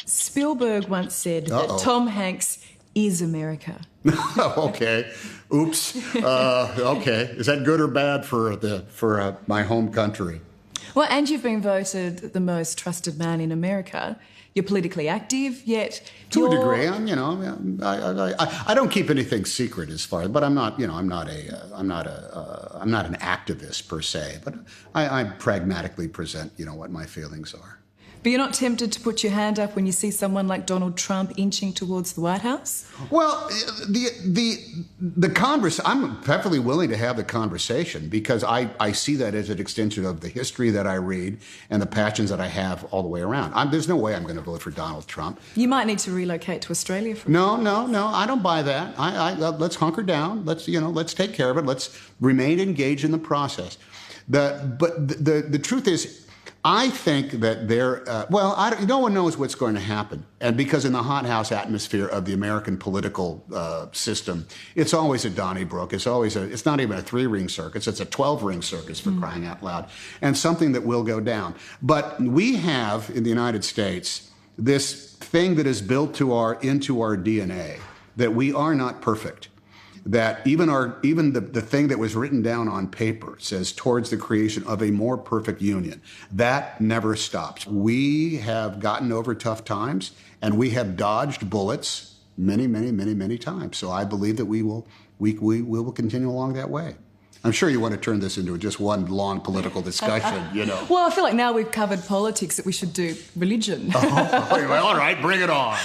Spielberg once said that Tom Hanks is America. Okay. Oops. Okay. Is that good or bad for my home country? Well, and you've been voted the most trusted man in America. You're politically active, yet to a degree. I don't keep anything secret as far, but I'm not an activist per se. But I pragmatically present what my feelings are. But you're not tempted to put your hand up when you see someone like Donald Trump inching towards the White House? Well, I'm perfectly willing to have the conversation because I see that as an extension of the history that I read and the passions that I have all the way around. There's no way I'm going to vote for Donald Trump. You might need to relocate to Australia for No, I don't buy that. Let's hunker down. Let's take care of it. Let's remain engaged in the process. But the truth is, I think that no one knows what's going to happen. And because in the hothouse atmosphere of the American political system, it's always a Donnybrook. It's not even a 3-ring circus. It's a 12-ring circus for crying out loud, and something that will go down. But we have in the United States this thing that is built into our DNA, that we are not perfect. That even the thing that was written down on paper says towards the creation of a more perfect union. That never stops. We have gotten over tough times, and we have dodged bullets many, many, many, many times. So I believe that we will continue along that way. I'm sure you want to turn this into just one long political discussion, Well, I feel like now we've covered politics that we should do religion. Well, all right, bring it on.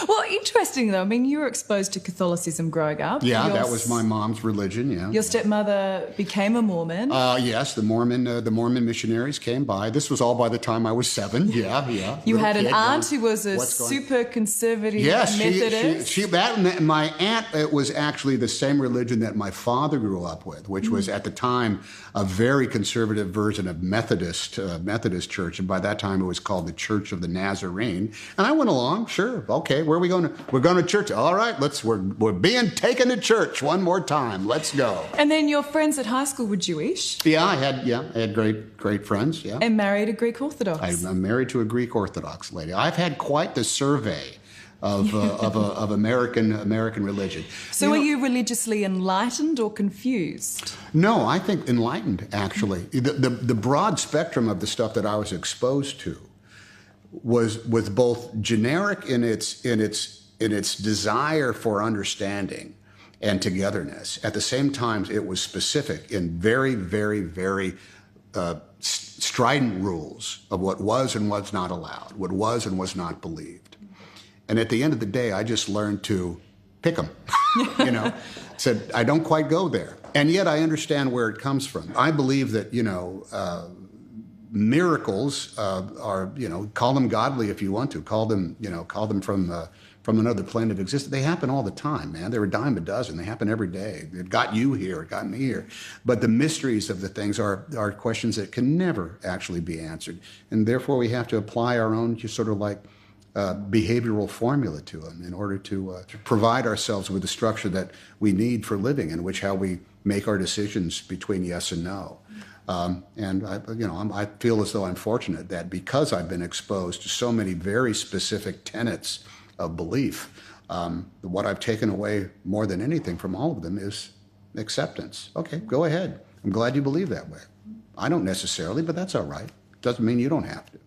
Well, interesting though. I mean, you were exposed to Catholicism growing up. Yeah, that was my mom's religion. Yeah. Your stepmother became a Mormon. Yes, the Mormon missionaries came by. This was all by the time I was 7. Yeah. You had an aunt who was a super conservative Methodist. My aunt was actually the same religion that my father grew up with, which was at the time a very conservative version of Methodist church, and by that time it was called the Church of the Nazarene. And I went along, sure, okay, where are we going to? We're going to church. All right, we're being taken to church one more time. Let's go. And then your friends at high school were Jewish. Yeah, I had great friends. Yeah, and married a Greek Orthodox. I'm married to a Greek Orthodox lady. I've had quite the survey of American religion. So, are you religiously enlightened or confused? No, I think enlightened. Actually, the broad spectrum of the stuff that I was exposed to was both generic in its desire for understanding and togetherness. At the same time, it was specific in very, very, very strident rules of what was and was not allowed, what was and was not believed. And at the end of the day, I just learned to pick them, Said, I don't quite go there. And yet I understand where it comes from. I believe that, miracles are, call them godly if you want to, call them from another plane of existence. They happen all the time, man. They're a dime a dozen. They happen every day. It got you here. It got me here. But the mysteries of the things are questions that can never actually be answered. And therefore, we have to apply our own just sort of like behavioral formula to them in order to provide ourselves with the structure that we need for living, in which how we make our decisions between yes and no. And I feel as though I'm fortunate that because I've been exposed to so many very specific tenets of belief, what I've taken away more than anything from all of them is acceptance. Okay, go ahead. I'm glad you believe that way. I don't necessarily, but that's all right. Doesn't mean you don't have to.